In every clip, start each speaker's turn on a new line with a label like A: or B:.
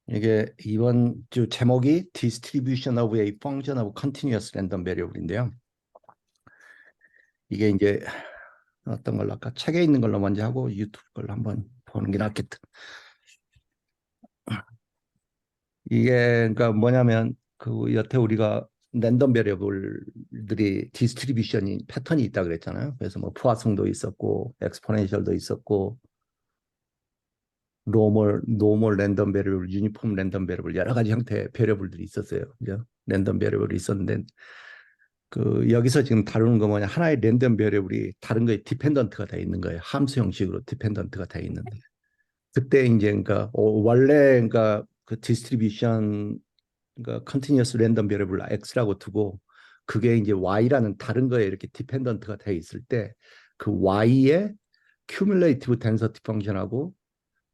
A: 이게 이번 주 제목이 Distribution of a Function of Continuous Random Variable인데요. 이게 이제 어떤 걸로 할까? 책에 있는 걸로 먼저 하고 유튜브 걸로 한번 보는 게 낫겠다. 이게 그러니까 뭐냐면 그 여태 우리가 랜덤 베리어블들이 디스트리뷰션이 패턴이 있다 그랬잖아요. 그래서 뭐 포화성도 있었고 엑스포넨셜도 있었고 노멀 랜덤 베리어블, 유니폼 랜덤 베리어블 여러 가지 형태의 베리어블들이 있었어요. 그죠? 랜덤 베리어블이 있었는데 그 여기서 지금 다루는 거 뭐냐 하나의 랜덤 베리어블이 다른 거에 디펜던트가 돼 있는 거예요. 함수 형식으로 디펜던트가 돼 있는데 그때 이제 그러니까 원래 그러니까 그 디스트리뷰션 그러니까 컨티뉴어스 랜덤 베리어블 x라고 두고 그게 이제 y라는 다른 거에 이렇게 디펜던트가 돼 있을 때 그 y의 큐뮬레이티브 덴서티 펑션하고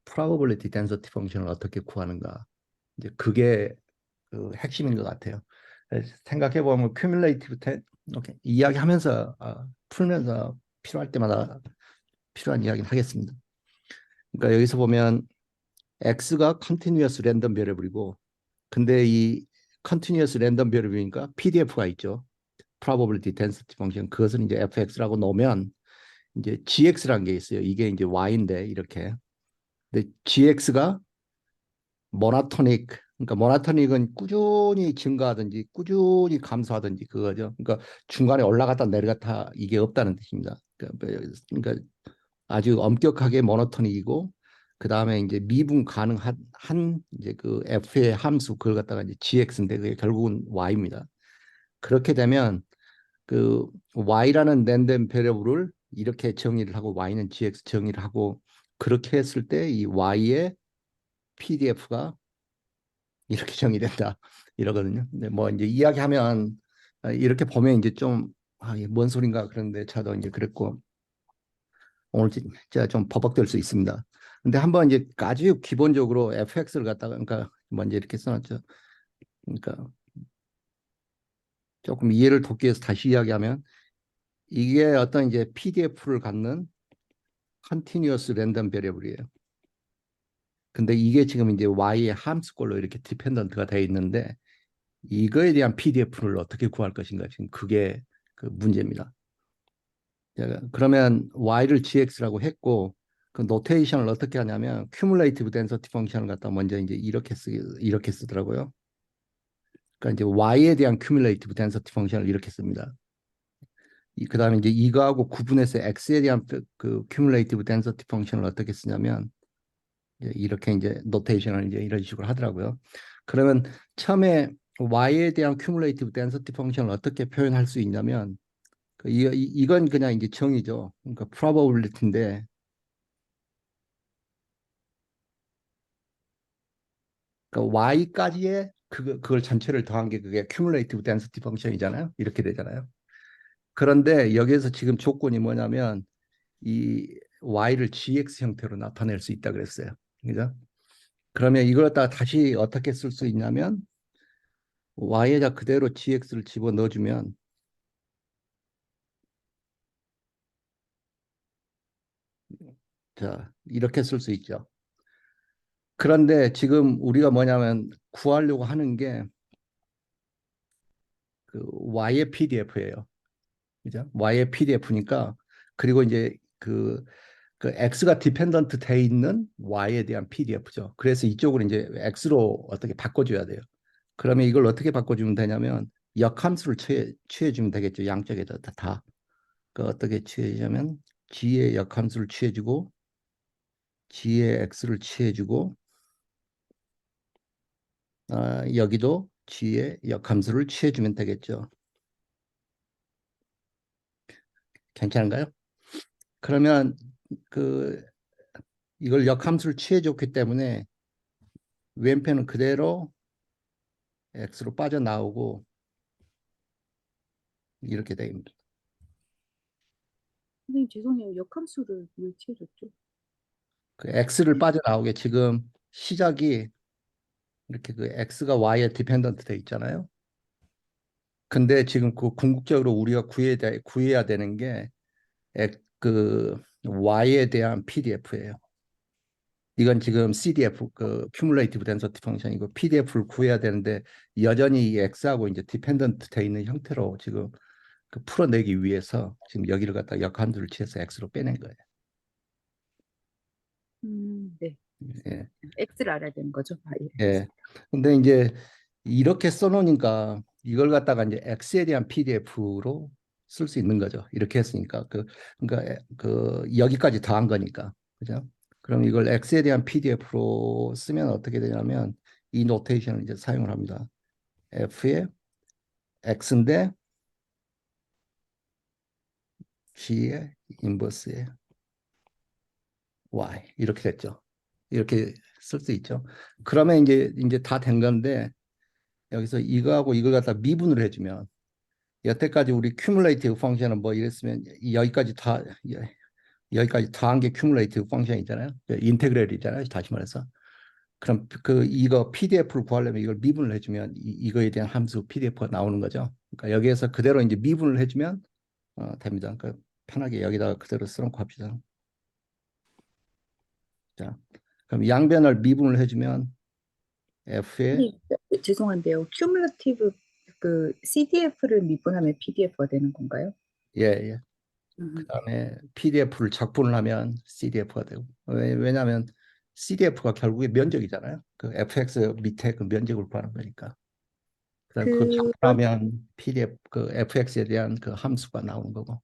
A: 프로버빌리티 덴서티 펑션을 어떻게 구하는가 이제 그게 그 핵심인 것 같아요. 생각해 보면 큐뮬레이티브 이렇게 이야기하면서 풀면서 필요할 때마다 필요한 이야기는 하겠습니다. 그러니까 여기서 보면 x가 컨티뉴어스 랜덤 베리어블이고 근데 이 컨티뉴어스 랜덤 베리어블이니까 PDF가 있죠. probability density function 그것을 이제 fx라고 놓으면 이제 gx라는 게 있어요. 이게 이제 y인데 이렇게. 근데 gx가 모노토닉 그러니까 모노토닉은 꾸준히 증가하든지 꾸준히 감소하든지 그거죠. 그러니까 중간에 올라갔다 내려갔다 이게 없다는 뜻입니다. 그러니까 아주 엄격하게 모노토닉이고 그 다음에 이제 미분 가능한 한 이제 그 f의 함수 그걸 갖다가 이제 gx인데 그게 결국은 y입니다. 그렇게 되면 그 y라는 랜덤 베리어블을 이렇게 정의를 하고 y는 gx 정의를 하고 그렇게 했을 때 이 y의 PDF가 이렇게 정의된다 이러거든요. 근데 뭐 이제 이야기하면 이렇게 보면 이제 좀 이게 뭔 소린가 그런데 저도 이제 그랬고 오늘 진짜 좀 버벅될 수 있습니다. 근데 한번 이제 아주 기본적으로 fx를 갖다가 그러니까 먼저 이렇게 써놨죠. 그러니까 조금 이해를 돕기 위해서 다시 이야기하면 이게 어떤 이제 PDF를 갖는 컨티뉴어스 랜덤 베리어블이에요. 근데 이게 지금 이제 y의 함수꼴로 이렇게 디펜던트가 되어 있는데 이거에 대한 PDF를 어떻게 구할 것인가 지금 그게 그 문제입니다. 그러면 y를 gx라고 했고 그 노테이션을 어떻게 하냐면 cumulative density function을 갖다 먼저 이제 이렇게 쓰더라고요. 그러니까 이제 y에 대한 cumulative density function을 이렇게 씁니다. 그다음에 이제 이거하고 구분해서 x에 대한 그 cumulative density function을 어떻게 쓰냐면 이렇게 이제 노테이션을 이제 이런 식으로 하더라고요. 그러면 처음에 y에 대한 cumulative density function을 어떻게 표현할 수 있냐면 이건 그냥 이제 정의죠. 그러니까 probability인데 그러니까 y까지의 그걸 전체를 더한 게 그게 cumulative density function이잖아요. 이렇게 되잖아요. 그런데 여기에서 지금 조건이 뭐냐면 이 y를 gx 형태로 나타낼 수 있다 그랬어요. 그죠? 그러면 이걸 갖다가 다시 어떻게 쓸 수 있냐면 y에다 그대로 gx를 집어넣어주면 자 이렇게 쓸 수 있죠. 그런데 지금 우리가 뭐냐면 구하려고 하는 게 그 y의 PDF예요. 그죠? y의 PDF니까 그리고 이제 그 x가 디펜던트 돼 있는 y에 대한 PDF죠. 그래서 이쪽으로 이제 x로 어떻게 바꿔줘야 돼요. 그러면 이걸 어떻게 바꿔주면 되냐면 역함수를 취해주면 되겠죠. 양쪽에다 다. 그 어떻게 취해주냐면 g의 역함수를 취해주고 g의 x를 취해주고 여기도 g의 역함수를 취해주면 되겠죠. 괜찮은가요? 그러면 그 이걸 역함수를 취해줬기 때문에 왼편은 그대로 x로 빠져나오고 이렇게 됩니다.
B: 선생님 죄송해요. 역함수를 왜 채줬죠?
A: 그 x를 빠져나오게 지금 시작이 이렇게 그 x가 y에 디펜던트 돼 있잖아요. 근데 지금 그 궁극적으로 우리가 구해야 되는 게 그 y에 대한 PDF예요. 이건 지금 CDF 그 Cumulative Density Function이고 PDF를 구해야 되는데 여전히 이 X하고 이제 디펜던트 돼 있는 형태로 지금 그 풀어내기 위해서 지금 여기를 갖다 역함수를 취해서 X로 빼낸 거예요.
B: 네.
A: 예.
B: X를 알아야 되는 거죠. 예,
A: 예.
B: 알겠습니다.
A: 근데 이제 이렇게 써놓으니까 이걸 갖다가 이제 X에 대한 PDF로 쓸 수 있는 거죠. 이렇게 했으니까 그러니까 그 여기까지 더한 거니까 그죠? 그럼 이걸 X에 대한 PDF로 쓰면 어떻게 되냐면 이 노테이션을 이제 사용을 합니다. F에 X인데 G의 인버스에 Y 이렇게 됐죠. 이렇게 쓸 수 있죠. 그러면 이제 다 된 건데 여기서 이거하고 이걸 갖다 미분을 해주면 여태까지 우리 큐뮬레이티브 펑션은 뭐 이랬으면 여기까지 다 여기까지 더한 게 큐뮬레이티브 펑션이잖아요. 인테그랄이잖아요. 다시 말해서. 그럼 그 이거 PDF를 구하려면 이걸 미분을 해주면 이거에 대한 함수 PDF가 나오는 거죠. 그러니까 여기에서 그대로 이제 미분을 해주면 됩니다. 그러니까 편하게 여기다가 그대로 써놓고 합시다. 자, 그럼 양변을 미분을 해주면 F에
B: 죄송한데요. 큐뮬러티브 그 CDF를 미분하면 PDF가 되는 건가요?
A: 예, 예.
B: 음,
A: 그다음에 PDF를 작분을 하면 CDF가 되고 왜냐하면 CDF가 결국에 면적이잖아요. 그 FX 밑에 그 면적을 구하는 거니까. 그다음 그
B: 그런
A: 작분하면 PDF 그 FX에 대한 그 함수가 나오는 거고.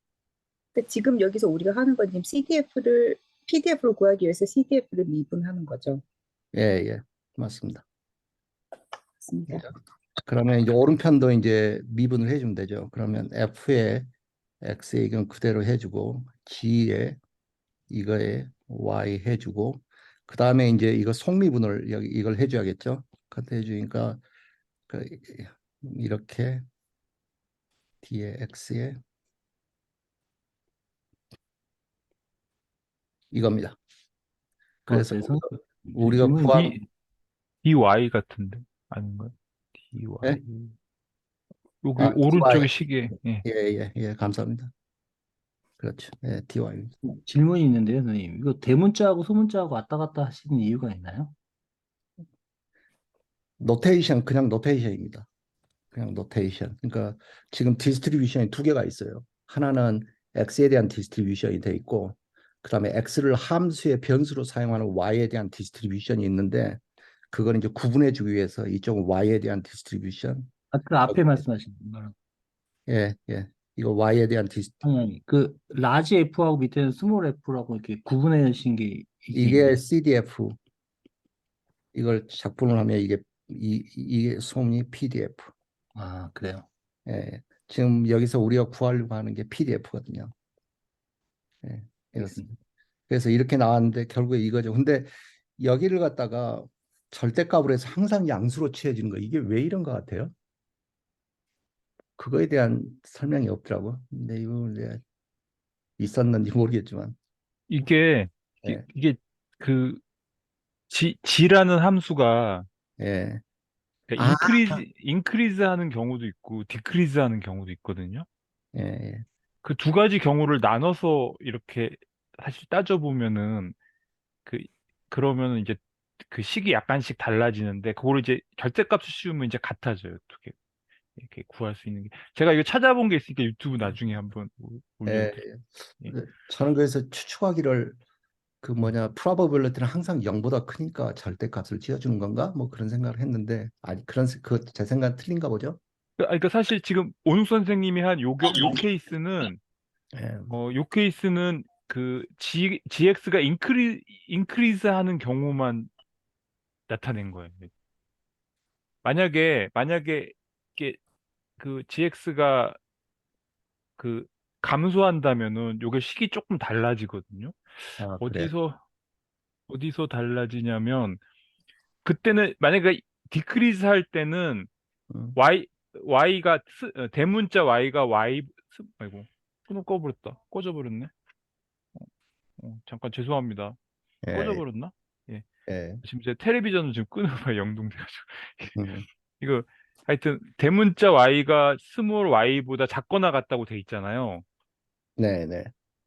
B: 그러니까 지금 여기서 우리가 하는 건 지금 PDF를 구하기 위해서 CDF를 미분하는 거죠.
A: 예, 예, 맞습니다.
B: 맞습니다.
A: 그죠? 그러면 이제 오른편도 이제 미분을 해주면 되죠. 그러면 F에 X의 이건 그대로 해주고 G에 이거에 Y 해주고 그 다음에 이제 이거 속미분을 여기 이걸 해줘야겠죠. 그때 해주니까 그 이렇게 D에 X에 이겁니다. 그래서
C: 그래서
A: 우리가
C: 질문이
A: 구한
D: DY 같은데 아닌가요?
A: 예?
D: DY 여기
A: DY
D: 오른쪽에 시계 예.
A: 예, 감사합니다. 그렇죠. 예, DY.
C: 질문이 있는데요, 선생님. 이거 대문자하고 소문자하고 왔다 갔다 하시는 이유가 있나요?
A: 노테이션 그냥 노테이션입니다. 그냥 노테이션. 그러니까 지금 디스트리뷰션이 두 개가 있어요. 하나는 x에 대한 디스트리뷰션이 돼 있고 그다음에 x를 함수의 변수로 사용하는 y에 대한 디스트리뷰션이 있는데 그걸 이제 구분해 주기 위해서 이쪽은 y에 대한 디스트리뷰션
C: 그 앞에 말씀하신 거랑.
A: 예, 예. 이거 y에 대한
C: 아니, 그 라지 F하고 밑에는 스몰 F라고 이렇게 구분해 주신 게 이게
A: 이게
C: 있네요.
A: CDF 이걸 작분을 하면 이게 소문이 PDF.
C: 아, 그래요.
A: 예. 지금 여기서 우리가 구하려고 하는 게 PDF거든요. 예. 이렇습니다.
C: 알겠습니다.
A: 그래서 이렇게 나왔는데 결국에 이거죠. 근데 여기를 갖다가 절대값으로 해서 항상 양수로 취해지는 거 이게 왜 이런 것 같아요? 그거에 대한 설명이 없더라고. 근데 이거 이제 있었는지 모르겠지만.
D: 이게
A: 예.
D: 이게 그 G라는 함수가
A: 예.
D: 그러니까
A: 아,
D: 인크리즈 하는 경우도 있고 디크리즈 하는 경우도 있거든요.
A: 예, 예.
D: 그 두 가지 경우를 나눠서 이렇게 사실 따져보면은 그 그러면은 이제 그 식이 약간씩 달라지는데 그거를 이제 절대값을 씌우면 이제 같아져요. 어떻게 이렇게 구할 수 있는 게 제가 이거 찾아본 게 있으니까 유튜브 나중에 한번
A: 예.
D: 올려드릴게요. 예.
A: 저는 그래서 추측하기를 그 뭐냐 probability는 항상 0보다 크니까 절대값을 지어주는 건가? 뭐 그런 생각을 했는데 아니 그런 그 제 생각 틀린가 보죠?
D: 그러니까 사실 지금 오능 선생님이 한 요 케이스는
A: 예.
D: 요 케이스는 그 GX가 인크리즈 하는 경우만 나타낸 거예요. 만약에 이게 그 GX가 그 감소한다면은 요게 식이 조금 달라지거든요.
A: 아, 그래.
D: 어디서 달라지냐면 그때는 만약에 디크리즈 할 때는
A: 음.
D: Y가 대문자 Y가 아이고 끊어 꺼져버렸네. 잠깐 죄송합니다.
A: 예,
D: 꺼져버렸나? 예.
A: 예.
D: 지금 제 텔레비전은 지금 끊어봐 영동돼가지고
A: 음.
D: 이거 하여튼 대문자 Y가 스몰 Y보다 작거나 같다고 돼 있잖아요.
A: 네, 네.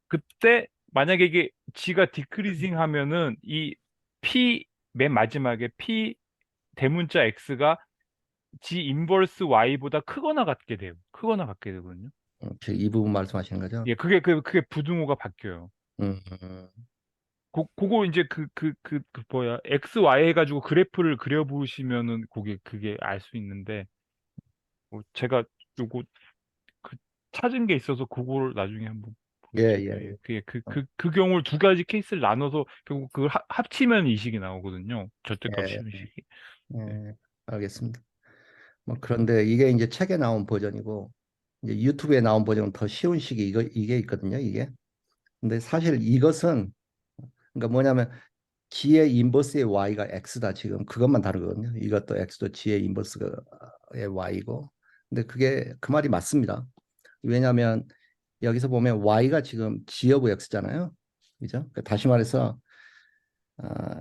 D: 그때 만약에 이게 G가 디크리징 하면은 이 P 맨 마지막에 P 대문자 X가 G 인버스 Y보다 크거나 같게 돼요. 크거나 같게 되거든요.
A: 이 부분 말씀하시는 거죠?
D: 예, 그게 부등호가 바뀌어요.
A: 음,
D: 그거 이제 뭐야, X, Y 해가지고 그래프를 그려보시면은 그게 알 수 있는데, 제가 요거 그 찾은 게 있어서 그걸 나중에 한번
A: 예,
D: 보여드릴게요.
A: 예,
D: 예,
A: 예.
D: 그 경우를 두 가지 케이스를 나눠서 결국 그걸 합치면 이 식이 나오거든요. 절대값
A: 예,
D: 씌운 식이. 예.
A: 예, 알겠습니다. 뭐 그런데 이게 이제 책에 나온 버전이고 이제 유튜브에 나온 버전은 더 쉬운 식이 이게 있거든요. 이게. 근데 사실 이것은 그러니까 뭐냐면 G의 인버스의 Y가 X다 지금 그것만 다르거든요. 이것도 X도 G의 인버스의 Y고. 근데 그게 그 말이 맞습니다. 왜냐하면 여기서 보면 Y가 지금 G of X잖아요. 그죠? 그러니까 다시 말해서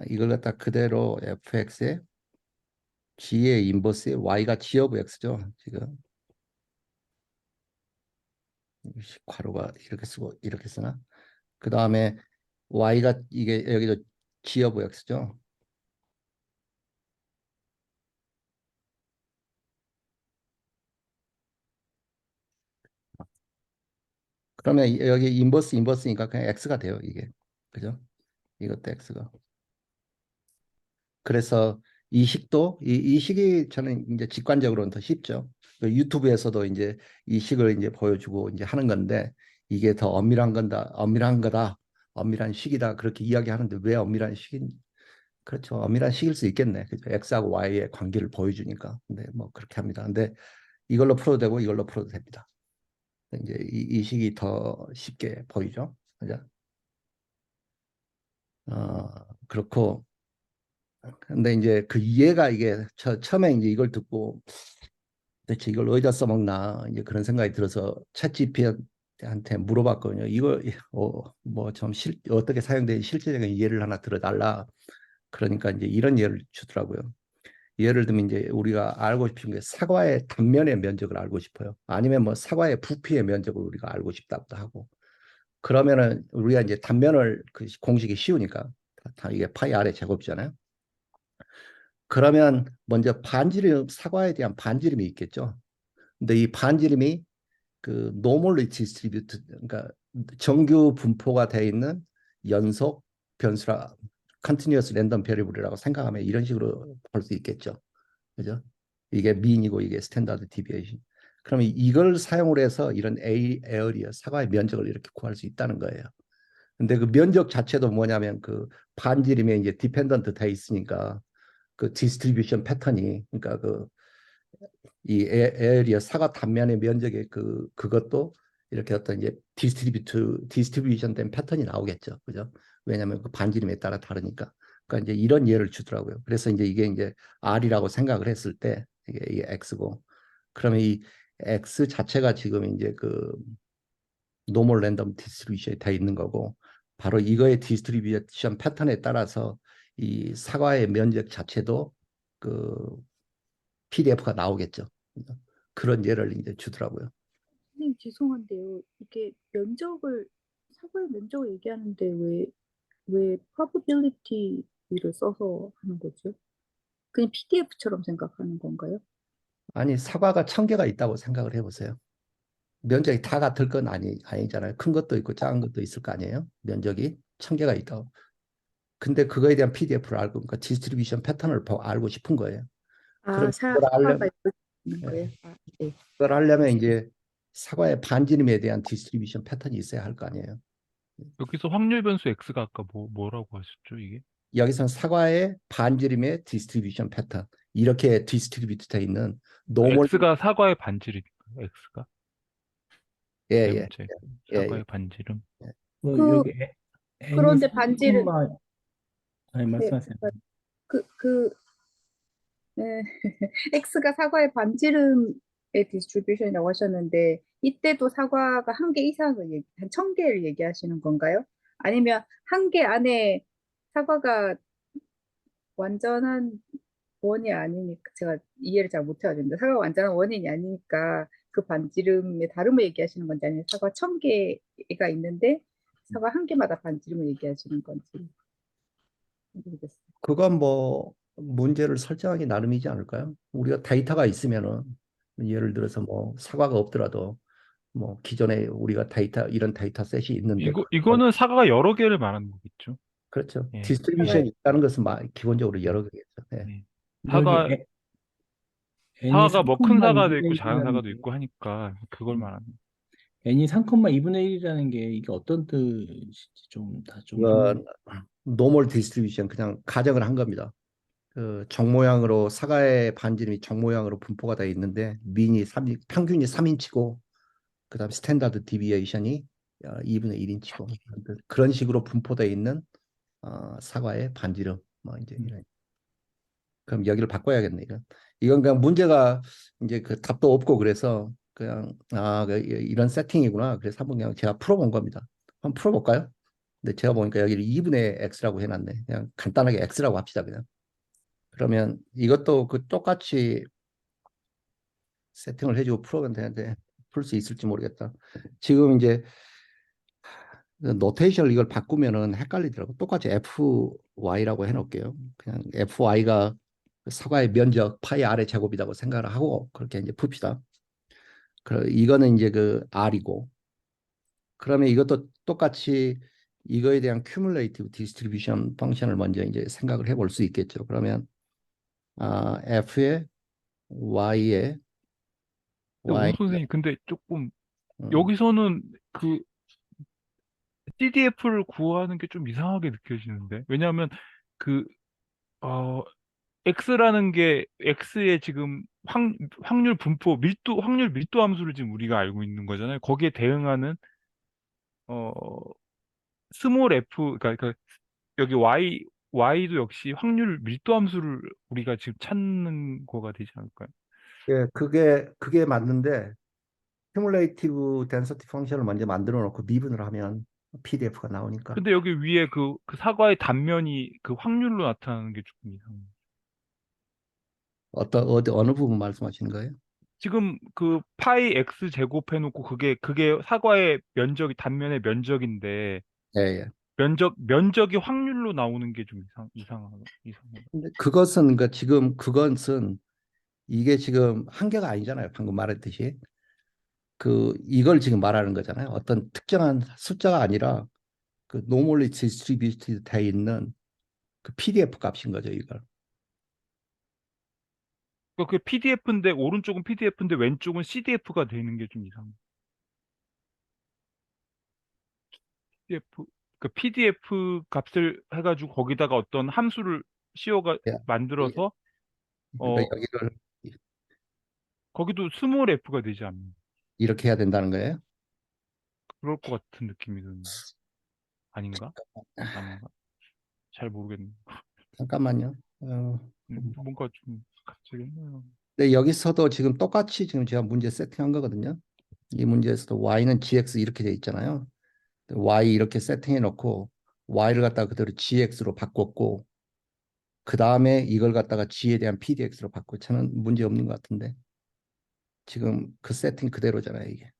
A: 이걸 갖다 그대로 fx의 G의 인버스의 Y가 G of X죠. 지금 괄호가 이렇게 쓰고 이렇게 쓰나? 그 다음에 Y가 이게 여기도 G of X죠. 그러면 여기 인버스니까 그냥 X가 돼요. 이게. 그죠? 이것도 X가. 그래서 이 식도 이 식이 저는 이제 직관적으로는 더 쉽죠. 그 유튜브에서도 이제 이 식을 이제 보여주고 이제 하는 건데 이게 더 엄밀한 거다, 엄밀한 식이다 그렇게 이야기하는데 왜 엄밀한 식인? 그렇죠. 엄밀한 식일 수 있겠네. 그죠? X하고 Y의 관계를 보여주니까. 근데 뭐 그렇게 합니다. 근데 이걸로 풀어도 되고 이걸로 풀어도 됩니다. 이제 이 식이 더 쉽게 보이죠. 그죠? 그렇고 근데 이제 그 이해가 이게 처음에 이제 이걸 듣고 대체 이걸 어디다 써먹나 이제 그런 생각이 들어서 챗GPT한테 물어봤거든요. 이걸 뭐좀 어떻게 사용되는지 실제적인 예를 하나 들어달라. 그러니까 이제 이런 예를 주더라고요. 예를 들면 이제 우리가 알고 싶은 게 사과의 단면의 면적을 알고 싶어요. 아니면 뭐 사과의 부피의 면적을 우리가 알고 싶다고도 하고. 그러면은 우리가 이제 단면을 그 공식이 쉬우니까 다 이게 파이 r의 제곱이잖아요. 그러면 먼저 사과에 대한 반지름이 있겠죠. 근데 이 반지름이 그 normally distributed 그러니까 정규 분포가 돼 있는 연속 변수라 continuous random variable이라고 생각하면 이런 식으로 볼 수 있겠죠. 그죠? 이게 mean이고 이게 standard deviation. 그러면 이걸 사용을 해서 이런 area 사과의 면적을 이렇게 구할 수 있다는 거예요. 근데 그 면적 자체도 뭐냐면 그 반지름에 이제 dependent 돼 있으니까 그 디스트리뷰션 패턴이 그러니까 그 이 에어리어 사과 단면의 면적의 그것도 이렇게 어떤 이제 디스트리뷰션 된 패턴이 나오겠죠. 그죠? 왜냐하면 그 반지름에 따라 다르니까. 그러니까 이제 이런 예를 주더라고요. 그래서 이제 이게 R이라고 생각을 했을 때 이게 X고 그러면 이 X 자체가 지금 이제 그 노멀 랜덤 디스트리뷰션이 돼 있는 거고 바로 이거의 디스트리뷰션 패턴에 따라서 이 사과의 면적 자체도 그 PDF가 나오겠죠. 그런 예를 이제 주더라고요.
B: 선생님 죄송한데요. 이게 사고의 면적을 얘기하는데 왜 probability를 써서 하는 거죠? 그냥 PDF처럼 생각하는 건가요?
A: 아니 사과가 1,000개가 있다고 생각을 해보세요. 면적이 다 같을 건 아니잖아요. 큰 것도 있고 작은 것도 있을 거 아니에요. 면적이 1,000개가 있다고. 근데 그거에 대한 PDF를 알고 그러니까 디스트리뷰션 패턴을 알고 싶은 거예요.
B: 아,
A: 그럼 그걸
B: 사과가
A: 하려면
B: 있는 거예요? 아, 네.
A: 그걸 하려면 이제 사과의 반지름에 대한 디스트리뷰션 패턴이 있어야 할 거 아니에요.
D: 여기서 확률 변수 X가 아까 뭐라고 하셨죠, 이게?
A: 여기서는 사과의 반지름의 디스트리뷰션 패턴 이렇게 디스트리뷰트 돼 있는 노멀
D: X가 사과의 반지름인가요? X가? 네
A: 예예
D: 번째
A: 예, 예,
D: 사과의 반지름.
B: 그,
C: 여기 N이
B: 그런데 반지를,
C: 3만 아니
B: 네,
C: 말씀하세요.
B: 그, 네. X가 사과의 반지름의 디스트리뷰션이라고 하셨는데, 이때도 사과가 한 개 이상을, 한 1,000개를 얘기하시는 건가요? 아니면 한 개 안에 사과가 완전한 원이 아니니까, 제가 이해를 잘 못해가지고, 사과가 완전한 원인이 아니니까 그 반지름의 다름을 얘기하시는 건지, 아니면 사과 1,000개가 있는데, 사과 한 개마다 반지름을 얘기하시는 건지. 모르겠어요.
A: 그건 뭐 문제를 설정하기 나름이지 않을까요? 우리가 데이터가 있으면은 예를 들어서 뭐 사과가 없더라도 뭐 기존에 우리가 데이터 이런 데이터 셋이 있는데
D: 이거는 사과가 여러 개를 말하는 거겠죠.
A: 그렇죠.
D: 예.
B: 사과의
A: 디스트리뷰션이 있다는 것은 기본적으로
D: 예.
A: 여러 개겠죠. 네.
D: 예.
C: 여기
D: 사과
C: n이
D: 사과가 뭐 큰
C: 3,2분의
D: 사과도 있고 작은
C: 1이라는
D: 사과도
C: 게
D: 있고 하니까 그걸 말하는.
C: n이 3,2분의 1이라는 게 이게 어떤 뜻인지 좀 다 좀 설명.
A: 이건 노멀 디스트리뷰션 그냥 가정을 한 겁니다. 그 정 모양으로 사과의 반지름이 정 모양으로 분포가 되어 있는데 평균이 3인치고 그다음 스탠다드 디비에이션이 2분의 1인치고 그런 식으로 분포되어 있는 사과의 반지름 뭐 이제 이런. 그럼 여기를 바꿔야겠네 이건 그냥 문제가 이제 그 답도 없고 그래서 그냥 이런 세팅이구나 그래서 한번 그냥 제가 풀어본 겁니다. 한번 풀어볼까요? 근데 제가 보니까 여기를 2분의 x라고 해놨네. 그냥 간단하게 x라고 합시다 그냥. 그러면 이것도 그 똑같이 세팅을 해주고 풀어면 되는데 풀 수 있을지 모르겠다. 지금 이제 노테이션을 이걸 바꾸면은 헷갈리더라고. 똑같이 fy라고 해놓을게요. 그냥 fy가 사과의 면적 파이 r의 제곱이라고 생각을 하고 그렇게 이제 풉시다. 이거는 이제 그 r이고 그러면 이것도 똑같이 이거에 대한 cumulative distribution 펑션을 먼저 이제 생각을 해볼 수 있겠죠. 그러면 f의 y의
D: 근데 오
A: y
D: 선생님, 근데 조금
A: 음,
D: 여기서는 그 CDF를 구하는 게 좀 이상하게 느껴지는데. 왜냐하면 그 어, X라는 게 X의 지금 확률 분포 확률 밀도 함수를 지금 우리가 알고 있는 거잖아요. 거기에 대응하는 어 스몰 f 그러니까 여기 y도 역시 확률 밀도 함수를 우리가 지금 찾는 거가 되지 않을까요?
A: 예, 그게 맞는데 cumulative density 펑션을 먼저 만들어 놓고 미분을 하면 PDF가 나오니까
D: 근데 여기 위에 그 사과의 단면이 그 확률로 나타나는 게 조금 이상해요.
A: 어느 부분 말씀하시는 거예요?
D: 지금 그 파이 x 제곱 해놓고 그게 사과의 면적이 단면의 면적인데
A: 예, 예.
D: 면적이 확률로 나오는 게 좀 이상하다.
A: 근데 그것은 지금 그것은 이게 지금 한계가 아니잖아요. 방금 말했듯이 이걸 지금 말하는 거잖아요. 어떤 특정한 숫자가 아니라 그 normally distributed 돼 있는 그 PDF 값인 거죠, 이걸.
D: 그러니까 그게 PDF인데 오른쪽은 PDF인데 왼쪽은 CDF가 되는 게 좀 이상해. PDF 그 PDF 값을 해가지고 거기다가 어떤 함수를 씌워가
A: 예, 예.
D: 만들어서
A: 그러니까
D: 어
A: 여기를
D: 거기도 스몰 F가 되지 않나.
A: 이렇게 해야 된다는 거예요.
D: 그럴 것 같은 느낌이 드는데 아닌가? 아닌가? 잘 모르겠네.
A: 잠깐만요.
D: 뭔가 좀 갑자기 했네요.
A: 근데 여기서도 지금 똑같이 지금 제가 문제 세팅한 거거든요. 이 문제에서도 y는 gx 이렇게 돼 있잖아요. y 이렇게 세팅해 놓고 y를 갖다가 그대로 gx로 바꿨고 그 다음에 이걸 갖다가 g에 대한 pdx로 바꾸고 저는 문제 없는 것 같은데 지금 그 세팅 그대로잖아요 이게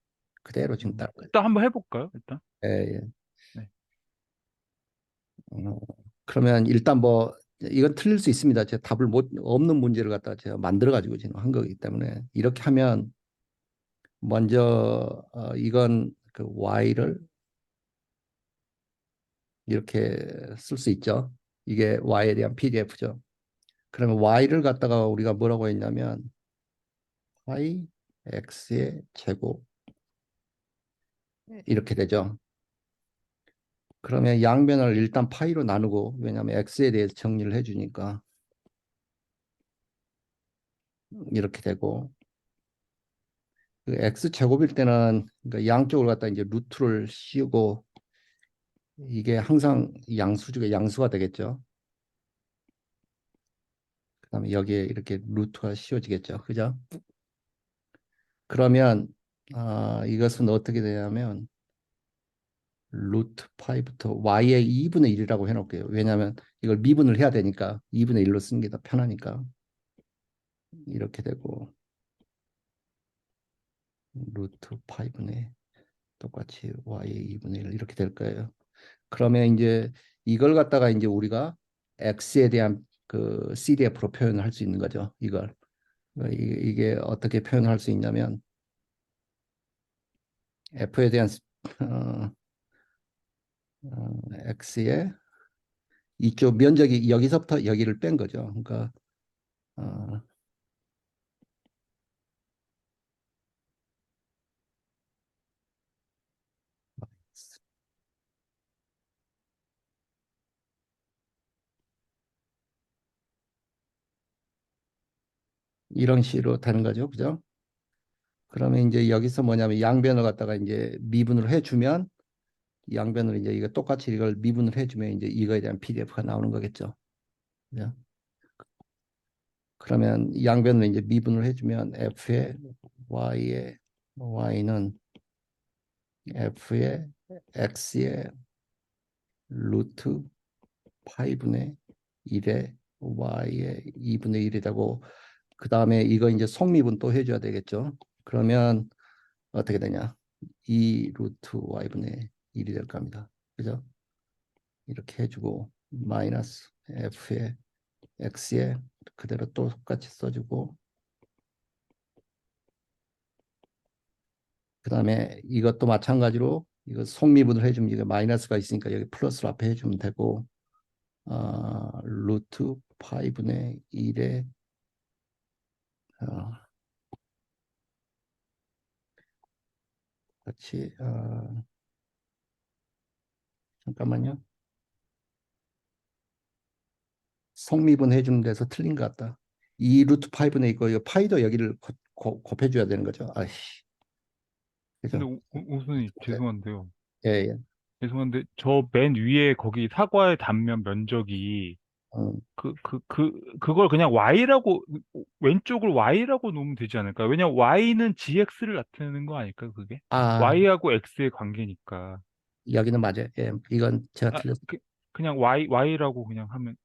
A: 그대로 지금 따른 거예요.
D: 일단 한번 해볼까요? 일단.
A: 예, 예.
D: 네.
A: 어, 그러면 일단 뭐 이건 틀릴 수 있습니다. 제가 답을 못 없는 문제를 갖다가 제가 만들어 가지고 지금 한 거기 때문에 이렇게 하면 먼저 이건 그 y를 이렇게 쓸 수 있죠. 이게 y에 대한 PDF죠. 그러면 y를 갖다가 우리가 뭐라고 했냐면 y x의 제곱 이렇게 되죠. 그러면 양변을 일단 파이로 나누고 왜냐하면 x에 대해서 정리를 해주니까 이렇게 되고 그 x 제곱일 때는 그러니까 양쪽을 갖다 이제 루트를 씌우고 이게 항상 양수가 되겠죠. 그다음에 여기에 이렇게 루트가 씌워지겠죠. 그죠? 그러면 이것은 어떻게 되냐면 루트 파이부터 y의 2분의 1이라고 해놓을게요. 왜냐하면 이걸 미분을 해야 되니까 2분의 1로 쓰는 게 더 편하니까 이렇게 되고 루트 파이분의 똑같이 y의 2분의 1 이렇게 될 거예요. 그러면 이제 이걸 갖다가 이제 우리가 x에 대한 그 CDF로 표현을 할 수 있는 거죠. 이걸. 이게 어떻게 표현할 수 있냐면 f에 대한 어, x의 이쪽 면적이 여기서부터 여기를 뺀 거죠. 그러니까 어, 이런 식으로 되는 거죠. 그죠? 그러면 이제 여기서 뭐냐면 양변을 갖다가 이제 미분을 해주면 양변을 이제 이거 똑같이 이걸 미분을 해주면 이제 이거에 대한 PDF가 나오는 거겠죠. 그죠? 그러면 양변을 이제 미분을 해주면 F의 Y는 F의 X의 루트 파이분의 1의 Y의 2분의 1이 되고 그 다음에 이거 이제 성미분 또 해줘야 되겠죠. 그러면 어떻게 되냐? 2 루트 Y분의 1이 될 겁니다. 그죠? 이렇게 해주고 마이너스 F의 X에 그대로 또 똑같이 써주고 그 다음에 이것도 마찬가지로 이거 속미분을 해주면 이거 마이너스가 있으니까 여기 플러스로 앞에 해주면 되고 루트 파이분의 1에 같이 잠깐만요. 속미분 해주는 데서 틀린 것 같다. 이 루트 파이분의 이거 파이도 여기를 곱해줘야 되는 거죠. 아이씨.
D: 근데
A: 그죠?
D: 우선님 죄송한데요.
A: 예, 예.
D: 죄송한데 저 맨 위에 거기 사과의 단면 면적이
A: 음.
D: 그걸 그냥 Y라고 왼쪽을 Y라고 놓으면 되지 않을까요? 왜냐면 Y는 GX를 나타내는 거 아닐까요, 그게?
A: 아,
D: Y하고 X의 관계니까.
A: 여기는 맞아요. 예, 이건 제가
D: 아,
A: 틀렸어요.
D: 그냥 Y라고 그냥 하면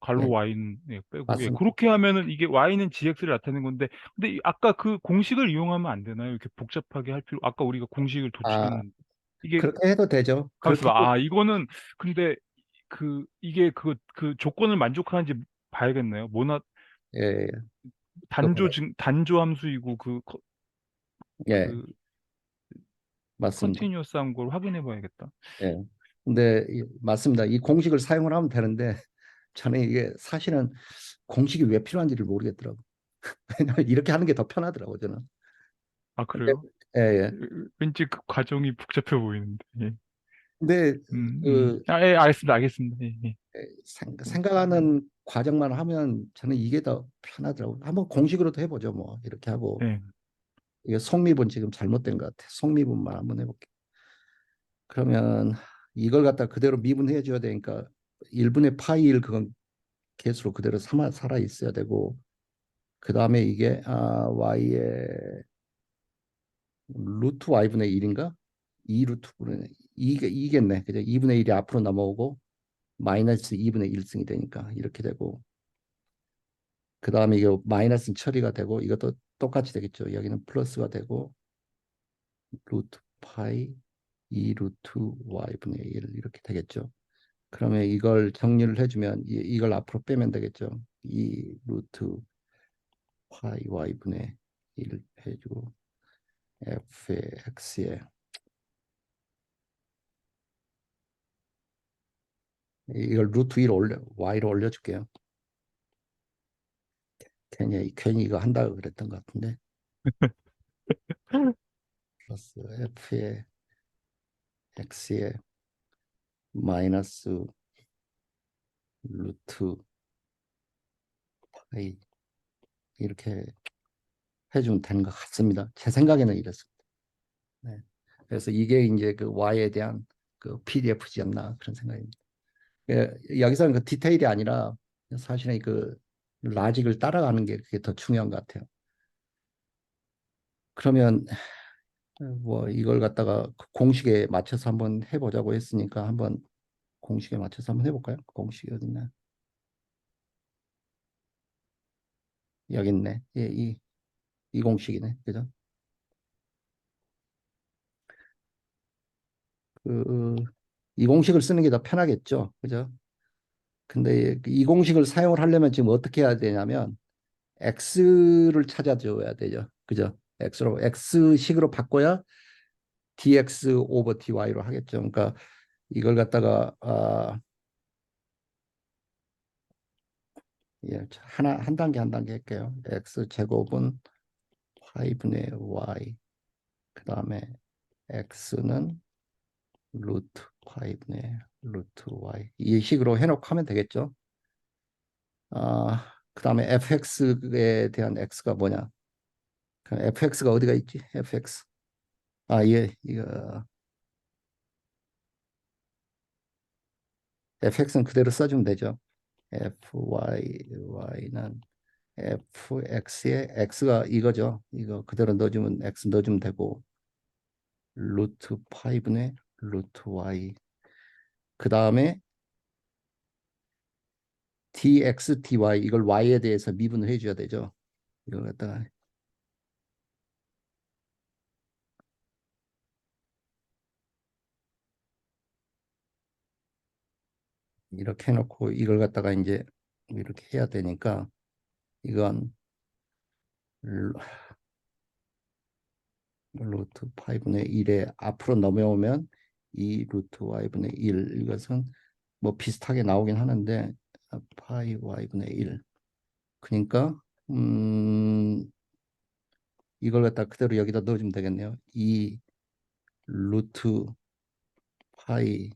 D: 괄로
A: 예,
D: Y는 예, 빼고 예,
A: 맞습니다.
D: 그렇게 하면은 이게 Y는 GX를 나타내는 건데 근데 아까 그 공식을 이용하면 안 되나요? 이렇게 복잡하게 할 필요 아까 우리가 공식을
A: 아,
D: 도출했는데 이게
A: 그렇게 해도 되죠. 그렇게
D: 가만있어 봐. 아 이거는 근데 이게 그 조건을 만족하는지 봐야겠네요. 모나
A: 예, 예.
D: 단조 함수이고
A: 예,
D: 그
A: 맞습니다.
D: 컨티뉴어스한 걸 확인해 봐야겠다.
A: 예. 근데 맞습니다. 이 공식을 사용을 하면 되는데 저는 이게 사실은 공식이 왜 필요한지를 모르겠더라고. 왜냐면 이렇게 하는 게 더 편하더라고 저는.
D: 아
A: 근데
D: 그래요?
A: 예, 예.
D: 왠지 그 과정이 복잡해 보이는데. 예.
A: 근데 그
D: 아, 예, 알겠습니다. 예, 예.
A: 생각하는 과정만 하면 저는 이게 더 편하더라고. 한번 공식으로도 해보죠. 뭐 이렇게 하고
D: 예.
A: 이게 속미분 지금 잘못된 것 같아. 속미분만 한번 해볼게. 그러면 이걸 갖다 그대로 미분해 줘야 되니까 1분의 파이 1 그건 개수로 그대로 살아 있어야 되고 그 다음에 이게 y의 루트 y분의 1인가? 2 루트 분의 이겠네. 그죠? 2분의 1이 앞으로 넘어오고 마이너스 2분의 1승이 되니까 이렇게 되고 그 다음에 이게 마이너스는 처리가 되고 이것도 똑같이 되겠죠. 여기는 플러스가 되고 루트 파이 2 루트 y분의 1 이렇게 되겠죠. 그러면 이걸 정리를 해주면 이걸 앞으로 빼면 되겠죠. 2 루트 파이 y분의 1 해주고 f의 x에 이걸 루트 1 y로 올려줄게요. 괜히 이거 한다고 그랬던 것 같은데 플러스 f의 x에 마이너스 루트 파이 이렇게 해주면 되는 것 같습니다. 제 생각에는 이렇습니다. 네. 그래서 이게 이제 그 y에 대한 그 PDF지 않나 그런 생각입니다. 여기서는 그 디테일이 아니라 사실은 그 라직을 따라가는 게 그게 더 중요한 것 같아요. 그러면 뭐 이걸 갖다가 그 공식에 맞춰서 한번 해보자고 했으니까 한번 공식에 맞춰서 한번 해볼까요? 공식이 어딨나? 여기 있네. 예, 이 공식이네. 그죠? 그, 이 공식을 쓰는 게 더 편하겠죠. 그죠? 근데 이 공식을 사용을 하려면 지금 어떻게 해야 되냐면 x를 찾아줘야 되죠. 그죠? x식으로 바꿔야 dx 오버 dy로 하겠죠. 그러니까 이걸 갖다가 예, 한 단계 한 단계 할게요. x 제곱은 8분의 y, 그 다음에 x는 루트 5분의 루트 y 이 식으로 해놓고 하면 되겠죠. 그 다음에 fx에 대한 x가 뭐냐? fx가 어디가 있지? fx. 예, 이거 fx는 그대로 써주면 되죠. y는 fx에 x가 이거죠. 이거 그대로 넣어주면 x 넣어주면 되고 루트 5의 루트 y 그 다음에 dx dy 이걸 y에 대해서 미분을 해줘야 되죠. 이걸 갖다가 이렇게 해놓고 이걸 갖다가 이제 이렇게 해야 되니까 이건 루트 5분의 1에 앞으로 넘어오면 이 루트 y분의 1 이것은 뭐 비슷하게 나오긴 하는데 파이 y분의 1 그러니까 이걸 갖다 그대로 여기다 넣어주면 되겠네요. 이 루트 파이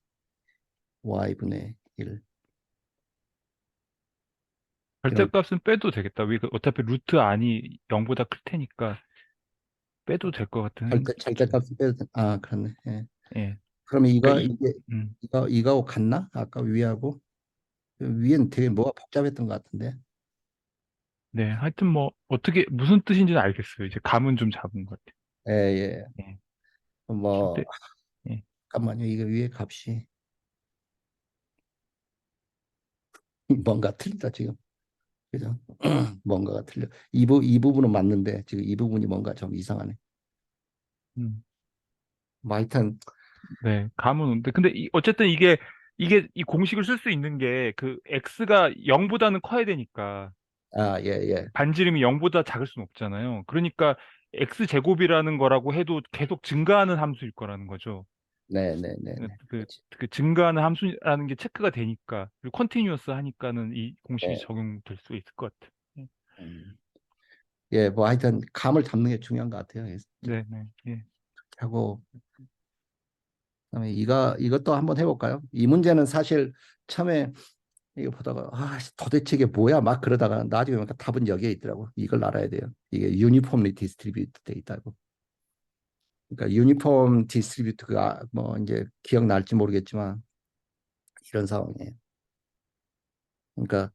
A: y분의 1 이걸
D: 절대값은 빼도 되겠다. 어차피 루트 안이 0보다 클 테니까 빼도 될 것 같은 생각이 들어요.
A: 절대값을 빼도 그렇네. 예.
D: 예.
A: 그러면
D: 그러니까
A: 이거 같나? 아까 위하고 위엔 되게 뭐가 복잡했던 것 같은데.
D: 네. 하여튼 뭐 어떻게 무슨 뜻인지는 알겠어요. 이제 감은 좀 잡은 것 같아요.
A: 예, 예.
D: 예.
A: 뭐
D: 절대 예.
A: 잠깐만요. 이거 위에 값이 뭔가 틀리다 지금. 그죠? 뭔가가 틀려. 이 부분은 맞는데 지금 이 부분이 뭔가 좀 이상하네.
D: 음.
A: 뭐 하여튼
D: 네. 감은 오는데 근데 어쨌든 이게 이 공식을 쓸 수 있는 게 그 x가 0보다는 커야 되니까
A: 예, 예.
D: 반지름이 0보다 작을 수는 없잖아요. 그러니까 x 제곱이라는 거라고 해도 계속 증가하는 함수일 거라는 거죠.
A: 네, 네, 네,
D: 그,
A: 네.
D: 그,
A: 그렇지.
D: 그 증가하는 함수라는 게 체크가 되니까 그리고 컨티뉴어스 하니까는 이 공식이
A: 네.
D: 적용될 수 있을 것 같아요.
A: 음. 예, 뭐 하여튼 감을 잡는 게 중요한 것 같아요. 그래서
D: 네, 네, 예.
A: 하고 그다음에 이것도 한번 해볼까요? 이 문제는 사실 처음에 이거 보다가 도대체 이게 뭐야 막 그러다가 나중에 보니까 답은 여기에 있더라고. 이걸 알아야 돼요. 이게 유니폼리 디스트리뷰트 돼 있다고. 그러니까 유니폼 디스트리뷰트가 뭐 이제 기억날지 모르겠지만 이런 상황이에요. 그러니까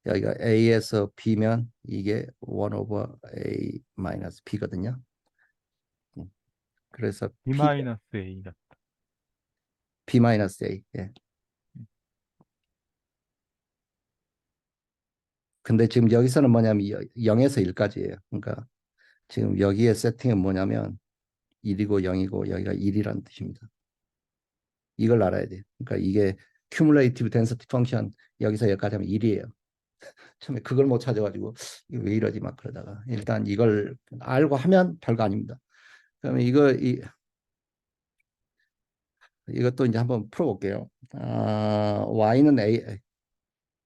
A: 여기가 A에서 B면 이게 1 over A 마이너스 B거든요. 그래서
D: B 마이너스 A가
A: B 마이너스 A. 예. 근데 지금 여기서는 뭐냐면 0에서 1까지예요. 그러니까 지금 여기에 세팅은 뭐냐면 1이고 0이고 여기가 1이라는 뜻입니다. 이걸 알아야 돼요. 그러니까 이게 cumulative density function 여기서 여기까지 하면 1이에요. 처음에 그걸 못 찾아가지고 이거 왜 이러지 막 그러다가 일단 이걸 알고 하면 별거 아닙니다. 그러면 이것도 이제 한번 풀어볼게요.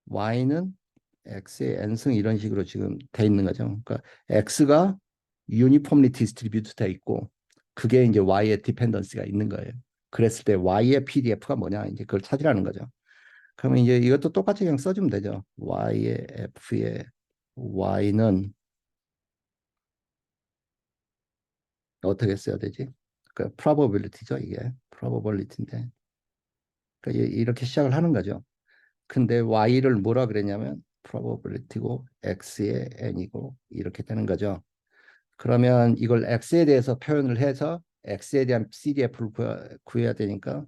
A: y는 x의 n승 이런 식으로 지금 돼 있는 거죠. 그러니까 x가 uniformly distributed 돼 있고 그게 이제 y의 dependency가 있는 거예요. 그랬을 때 y의 PDF가 뭐냐 이제 그걸 찾으라는 거죠. 그러면 이제 이것도 똑같이 그냥 써주면 되죠. y의 f의 y는 어떻게 써야 되지? 그 probability죠 이게 probability인데 그러니까 이렇게 시작을 하는 거죠. 근데 y를 뭐라 그랬냐면 probability고 x의 n이고 이렇게 되는 거죠. 그러면 이걸 x에 대해서 표현을 해서 x에 대한 CDF를 구해야 되니까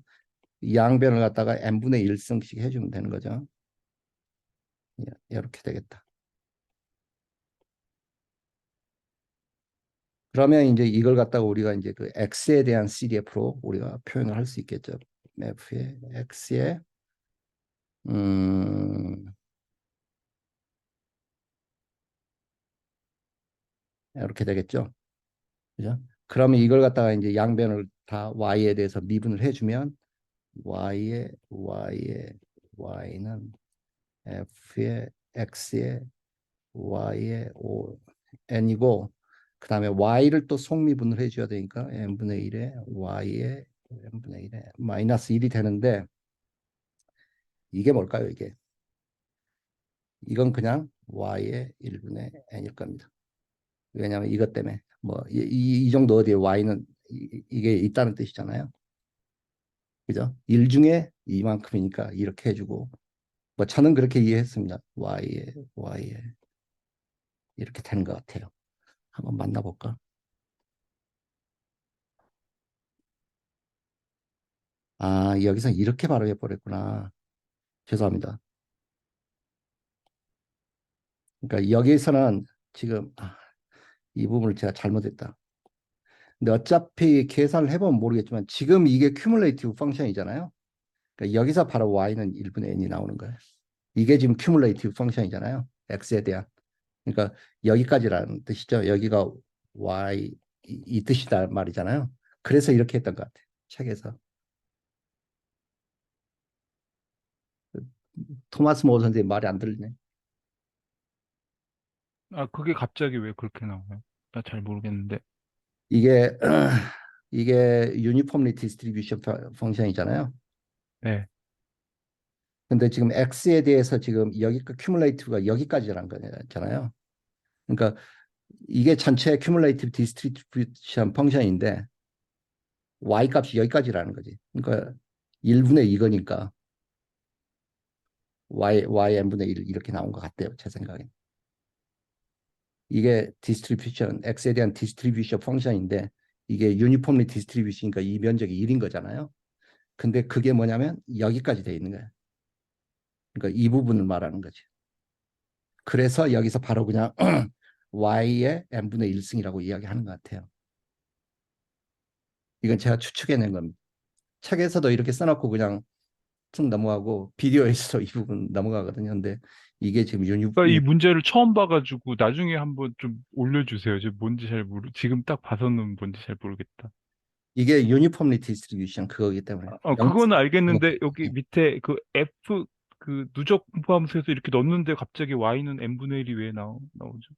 A: 양변을 갖다가 n분의 1승씩 해주면 되는 거죠. 이렇게 되겠다. 그러면 이제 이걸 갖다가 우리가 이제 그 x에 대한 CDF로 우리가 표현을 할 수 있겠죠. f의 x의 음, 이렇게 되겠죠. 그죠? 그러면 이걸 갖다가 이제 양변을 다 y에 대해서 미분을 해주면 y는 f의 x의 y의 n이고 그 다음에 y를 또 속미분을 해줘야 되니까 n분의 1에 y의 n분의 1에 마이너스 1이 되는데 이게 뭘까요, 이게? 이건 그냥 y의 1분의 n일 겁니다. 왜냐하면 이것 때문에 뭐 이 정도 어디에 y는 이게 있다는 뜻이잖아요. 그죠? 1 중에 이만큼이니까 이렇게 해주고 뭐 저는 그렇게 이해했습니다. y에 이렇게 되는 것 같아요. 한번 만나볼까? 아, 여기서 이렇게 바로 해버렸구나. 죄송합니다. 그러니까 여기서는 지금 이 부분을 제가 잘못했다. 근데 어차피 계산을 해보면 모르겠지만 지금 이게 큐뮬레이티브 펑션이잖아요. 그러니까 여기서 바로 y는 1분의 n이 나오는 거예요. 이게 지금 큐뮬레이티브 펑션이잖아요. x에 대한. 그러니까 여기까지라는 뜻이죠. 여기가 y 이 뜻이다 말이잖아요. 그래서 이렇게 했던 것 같아요. 책에서. 토마스 모 선생님 말이 안 들리네.
D: 아, 그게 갑자기 왜 그렇게 나와요? 나 잘 모르겠는데.
A: 이게 이게 유니폼리 디스트리뷰션 펑션이잖아요.
D: 네.
A: 근데 지금 x에 대해서 지금 여기가 큐뮬레이티브가 여기까지라는 거잖아요. 그러니까 이게 전체 큐뮬레이티브 디스트리뷰션 펑션인데 y 값이 여기까지라는 거지. 그러니까 1분의 2거니까 n분의 1 이렇게 나온 것 같아요. 제 생각에. 이게 디스트리뷰션, x에 대한 디스트리뷰션 펑션인데 이게 유니폼리 디스트리뷰션이니까 이 면적이 1인 거잖아요. 근데 그게 뭐냐면 여기까지 돼 있는 거예요. 그러니까 이 부분을 말하는 거지. 그래서 여기서 바로 그냥 y의 n분의 1승이라고 이야기하는 것 같아요. 이건 제가 추측해낸 겁니다. 책에서도 이렇게 써놓고 그냥 쭉 넘어가고 비디오에서도 이 부분 넘어가거든요. 근데 이게 지금
D: 그러니까 이 문제를 처음 봐가지고 나중에 한번 좀 올려주세요. 지금 딱 봐서는 뭔지 잘 모르겠다.
A: 이게 유니폼리 디스트리뷰션 그거기 때문에
D: 그거는 알겠는데 여기 밑에 그 F 그 누적 분포함수에서 이렇게 넣는데 갑자기 Y는 n분의 1이 왜 나오죠?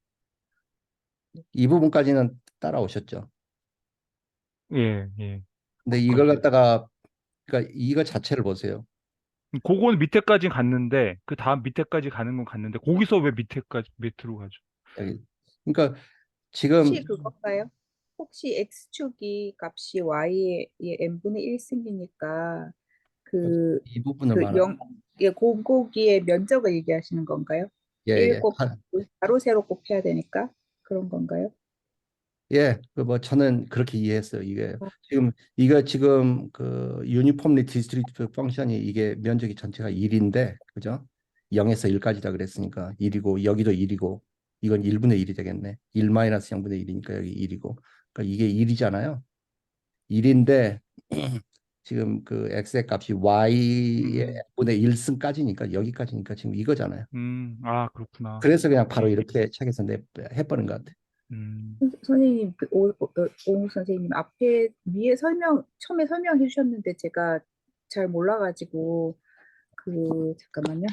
A: 이 부분까지는 따라오셨죠.
D: 예, 예.
A: 근데 이걸 갖다가 그러니까 이거 자체를 보세요.
D: 그거는 밑에까지 갔는데 그 다음 밑에까지 가는 건 갔는데 거기서 왜 밑으로 가죠?
A: 여기. 그러니까 지금
B: 혹시 그건가요? 혹시 x축이 값이 y의 n분의 1승이니까 그,
A: 이 부분을
B: 그
A: 말하는
B: 곱고기의 면적을 얘기하시는 건가요?
A: 예,
B: 1
A: 예.
B: 곱, 가로 세로 곱해야 되니까 그런 건가요?
A: 예, 그 뭐 저는 그렇게 이해했어요. 이게
B: 어,
A: 지금 그 유니폼리 디스트리뷰 펑션이 이게 면적이 전체가 1인데 그죠? 0에서 1까지다 그랬으니까 1이고 여기도 1이고 이건 1분의 1이 되겠네. 1 마이너스 0분의 1이니까 여기 1이고. 그러니까 이게 1이잖아요. 1인데 지금 그 x의 값이 y의
D: 음,
A: 분의 1승까지니까 여기까지니까 지금 이거잖아요.
D: 아, 그렇구나.
A: 그래서 그냥 바로
D: 예,
A: 이렇게 책에서 해버린 것 같아요.
D: 음.
B: 선생님, 오 선생님 앞에 위에 처음에 설명해 주셨는데 제가 잘 몰라가지고 잠깐만요.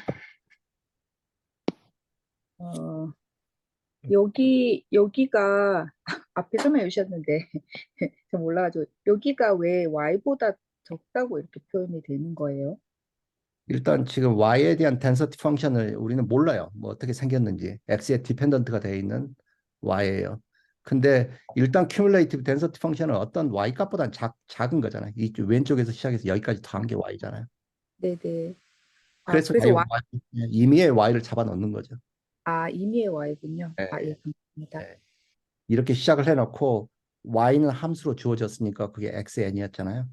B: 어, 여기가 앞에 설명해 주셨는데 잘 몰라가지고 여기가 왜 y보다 적다고 이렇게 표현이 되는 거예요?
A: 일단 지금 y에 대한 density 펑션을 우리는 몰라요. 뭐 어떻게 생겼는지. x에 디펜던트가 되어 있는 y예요. 근데 일단 cumulative density 펑션은 어떤 y 값보다는 작은 거잖아요. 이 왼쪽에서 시작해서 여기까지 더한 게 y잖아요.
B: 네네. 아,
A: 그래서
B: 그래서
A: 임의의 y를 잡아 넣는 거죠.
B: 임의의 y군요.
A: 예,
B: 예, 감사합니다.
A: 예. 이렇게 시작을 해놓고 y는 함수로 주어졌으니까 그게 xn이었잖아요.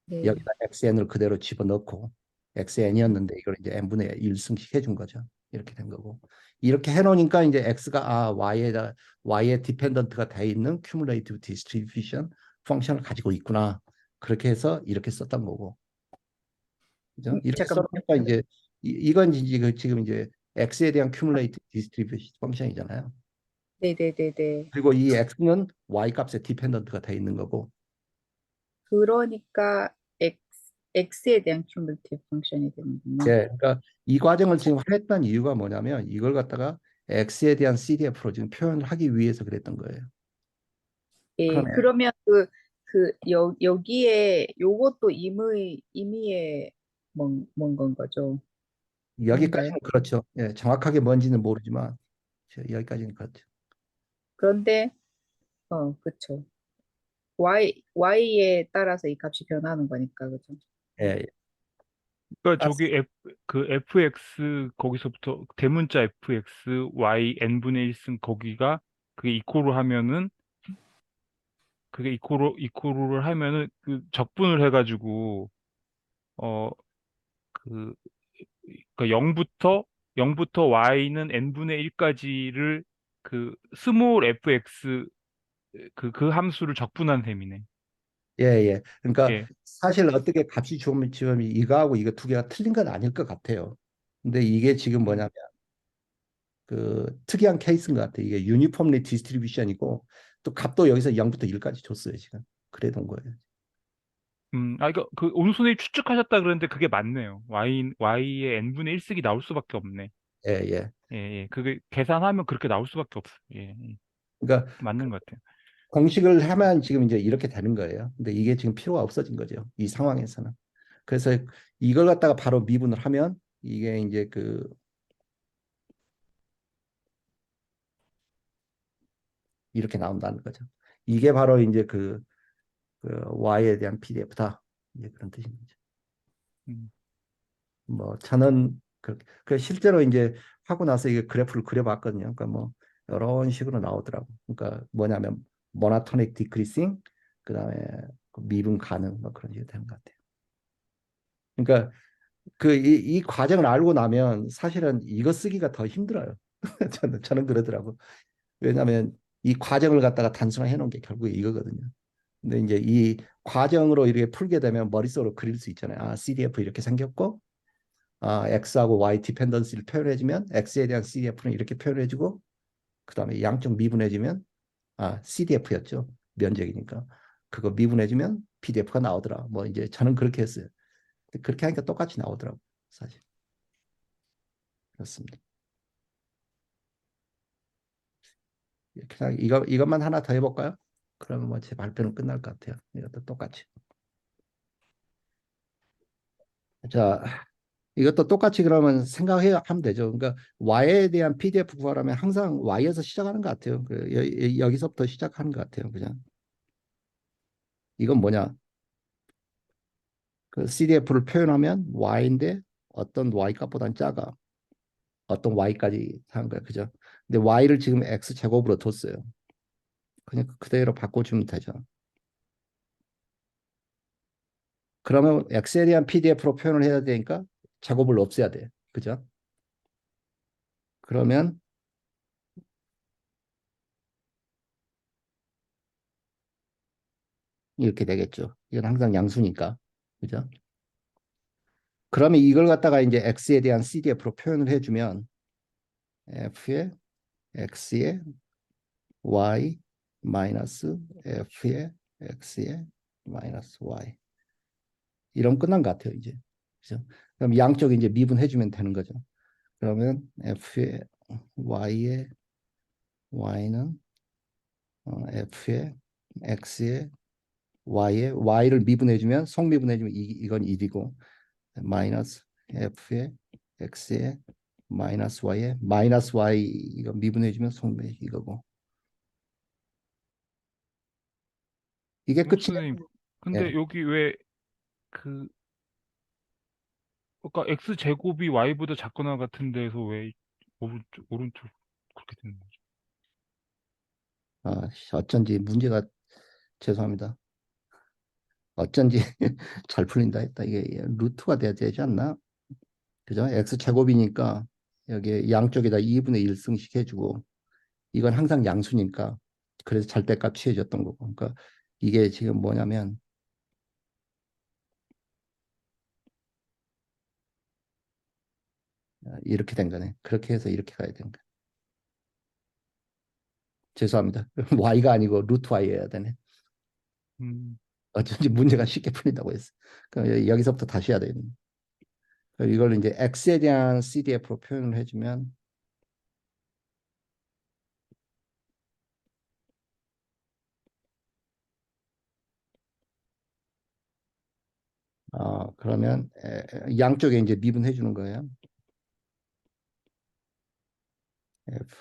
B: 네.
A: 여기다 xn을 그대로 집어넣고 xn이었는데 이걸 이제 n분의 1승씩 해준 거죠. 이렇게 된 거고. 이렇게 해놓으니까 이제 x가 y에 디펜던트가 돼 있는 cumulative distribution 펑션을 가지고 있구나. 그렇게 해서 이렇게 썼던 거고. 그죠? 이렇게
B: 잠깐만요.
A: 써놓으니까 이제 이건 이제 지금 이제 x에 대한 cumulative distribution 펑션이잖아요.
B: 네네네네.
A: 그리고 이 x는 y 값에 디펜던트가 돼 있는 거고.
B: 그러니까 x에 대한 cumulative 펑션이 되는군요.
A: 예, 그러니까 이 과정을 지금 했던 이유가 뭐냐면 이걸 갖다가 x에 대한 CDF로 지금 표현을 하기 위해서 그랬던 거예요.
B: 예,
A: 그러네.
B: 그러면 여기에 요것도 임의의 뭔 거죠? 아닌가요?
A: 여기까지는 그렇죠. 예, 정확하게 뭔지는 모르지만 여기까지는 그렇죠.
B: 그런데, 그쵸. Y에 따라서 이 값이 변하는 거니까, 그죠?
A: 예, 예.
D: 그러니까
A: 아,
D: 저기 그 fx 거기서부터 대문자 fx y n분의 1 쓴 거기가 그게 이코로 하면은 그게 이코로를 하면은 그 적분을 해가지고 어 그 그러니까 0부터 y는 n분의 1까지를 그 스몰 fx 그 함수를 적분한 셈이네.
A: 예, 예. 그러니까
D: 예.
A: 사실 어떻게 값이 지금 이거하고 이거 두 개가 틀린 건 아닐 것 같아요. 근데 이게 지금
D: 음.
A: 뭐냐면 그 특이한 케이스인 것 같아요. 이게 유니폼리 디스트리뷰션이고 또 값도 여기서 0부터 1까지 줬어요, 지금. 그래 둔 거예요.
D: 이거 그 오늘 선생님 추측하셨다 그랬는데 그게 맞네요. y의 n분의 1 씩이 나올 수밖에 없네.
A: 예, 예.
D: 예, 예. 그게 계산하면 그렇게 나올 수밖에 없어. 예, 예.
A: 그러니까
D: 맞는 것 같아요.
A: 공식을 하면 지금 이제 이렇게 되는 거예요. 근데 이게 지금 필요가 없어진 거죠. 이 상황에서는. 그래서 이걸 갖다가 바로 미분을 하면 이게 이제 이렇게 나온다는 거죠. 이게 바로 이제 Y에 대한 PDF다. 이제 그런 뜻인 거죠.
D: 음,
A: 뭐 저는 그 실제로 이제 하고 나서 이게 그래프를 그려봤거든요. 그러니까 뭐 이런 식으로 나오더라고. 그러니까 뭐냐면 모노토닉 디크리싱, 그다음에 미분 가능 뭐 그런 식으로 되는 것 같아요. 그러니까 이 과정을 알고 나면 사실은 이거 쓰기가 더 힘들어요. 저는 그러더라고. 왜냐하면 이 과정을 갖다가 단순화해 놓은 게 결국에 이거거든요. 근데 이제 이 과정으로 이렇게 풀게 되면 머릿속으로 그릴 수 있잖아요. 아, CDF 이렇게 생겼고, 아, X하고 Y 디펜던시를 표현해주면 X에 대한 CDF는 이렇게 표현해주고, 그 다음에 양쪽 미분해주면, 아, CDF였죠. 면적이니까. 그거 미분해주면 PDF가 나오더라. 뭐 이제 저는 그렇게 했어요. 그렇게 하니까 똑같이 나오더라고, 사실. 그렇습니다. 그냥 이것만 하나 더 해볼까요? 그러면 뭐 제 발표는 끝날 것 같아요. 이것도 똑같이. 자, 이것도 똑같이 그러면 생각해야 하면 되죠. 그러니까 Y에 대한 PDF 구하려면 항상 Y에서 시작하는 것 같아요. 여기서부터 시작하는 것 같아요. 그냥 이건 뭐냐? 그 CDF를 표현하면 Y인데 어떤 Y 값보다는 작아. 어떤 Y까지 하는 거야. 그죠? 근데 Y를 지금 X 제곱으로 뒀어요. 그냥 그대로 바꿔주면 되죠. 그러면 X에 대한 PDF로 표현을 해야 되니까 제곱을 없애야 돼. 그죠? 그러면 이렇게 되겠죠. 이건 항상 양수니까. 그죠? 그러면 이걸 갖다가 이제 x에 대한 CDF로 표현을 해주면 f의 x의 y 마이너스 f의 x의 마이너스 y 이러면 끝난 것 같아요 이제. 그죠? 그럼 양쪽 이제 미분해주면 되는 거죠. 그러면 f의 y의 y는 f의 x의 y의 y를 미분해주면 속미분해주면 이건 1이고 마이너스 f의 x의 마이너스 y에 마이너스 y 이거 미분해주면 속매 이거고 이게
D: 문수
A: 끝이에요.
D: 선생님, 근데
A: 예.
D: 여기 왜 그 그러니까 x 제곱이 y보다 작거나 같은 데서 왜 오른쪽 그렇게 되는 거죠?
A: 아, 어쩐지 문제가 죄송합니다. 어쩐지 잘 풀린다 했다. 이게 루트가 돼야 되지 않나? 그죠? x 제곱이니까 여기 양쪽에다 2분의 1승씩 해주고 이건 항상 양수니까 그래서 절대값 취해졌던 거고. 그러니까 이게 지금 뭐냐면 이렇게 된 거네. 그렇게 해서 이렇게 가야 되는 거야. 죄송합니다. y가 아니고 루트 y여야 되네.
D: 음,
A: 어쩐지 문제가 쉽게 풀린다고 했어. 그럼 여기서부터 다시 해야 되겠네. 이걸 이제 x에 대한 CDF로 표현을 해주면 그러면 양쪽에 이제 미분해 주는 거예요. f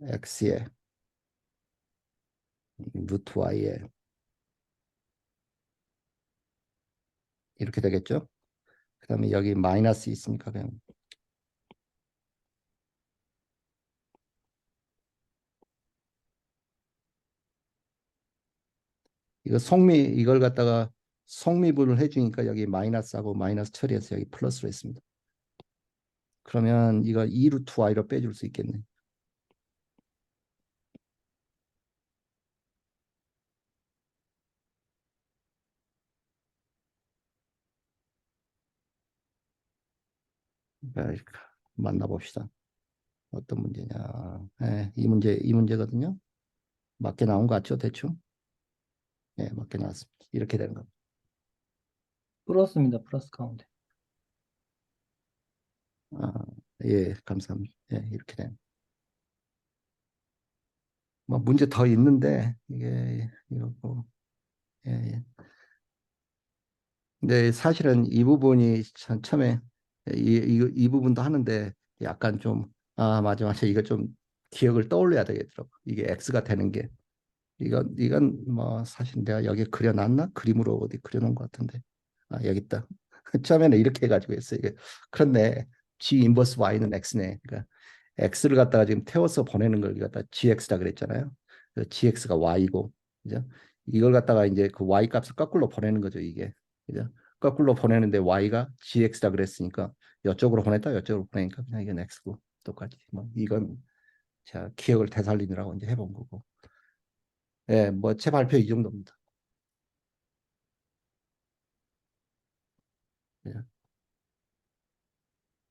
A: x에 루트 y에 이렇게 되겠죠. 그 다음에 여기 마이너스 있으니까 그냥 이걸 갖다가 성미분을 해주니까 여기 마이너스하고 마이너스 처리해서 여기 플러스로 했습니다. 그러면 이거 2 루트 y로 빼줄 수 있겠네. 그러니까 만나봅시다. 어떤 문제냐. 네, 이 문제거든요. 맞게 나온 거 같죠, 대충? 네, 맞게 나왔습니다. 이렇게 되는 겁니다.
C: 풀었습니다. 플러스 가운데.
A: 아, 예, 감사합니다. 예, 이렇게 되는. 뭐 문제 더 있는데 이게 이거 예, 예. 근데 사실은 이 부분이 처음에 이 부분도 하는데 약간 좀 맞아 이거 좀 기억을 떠올려야 되겠더라고. 이게 x가 되는 게 이건 뭐 사실 내가 여기 그려놨나 그림으로 어디 그려놓은 것 같은데 여기 있다. 처음에는 이렇게 해가지고 했어요. 이게 그런데 g 인버스 y는 x네. 그러니까 x를 갖다가 지금 태워서 보내는 걸 갖다 gx라 그랬잖아요. gx가 y고, 그죠? 이걸 갖다가 이제 그 y 값을 거꾸로 보내는 거죠, 이게. 그죠? 거꾸로 보내는데 y가 gx라 그랬으니까 이쪽으로 보냈다, 이쪽으로 보내니까 그냥 이건 x고 똑같이. 뭐 이건 제가 기억을 되살리느라고 이제 해본 거고. 예, 뭐 제 발표 이 정도입니다. 예.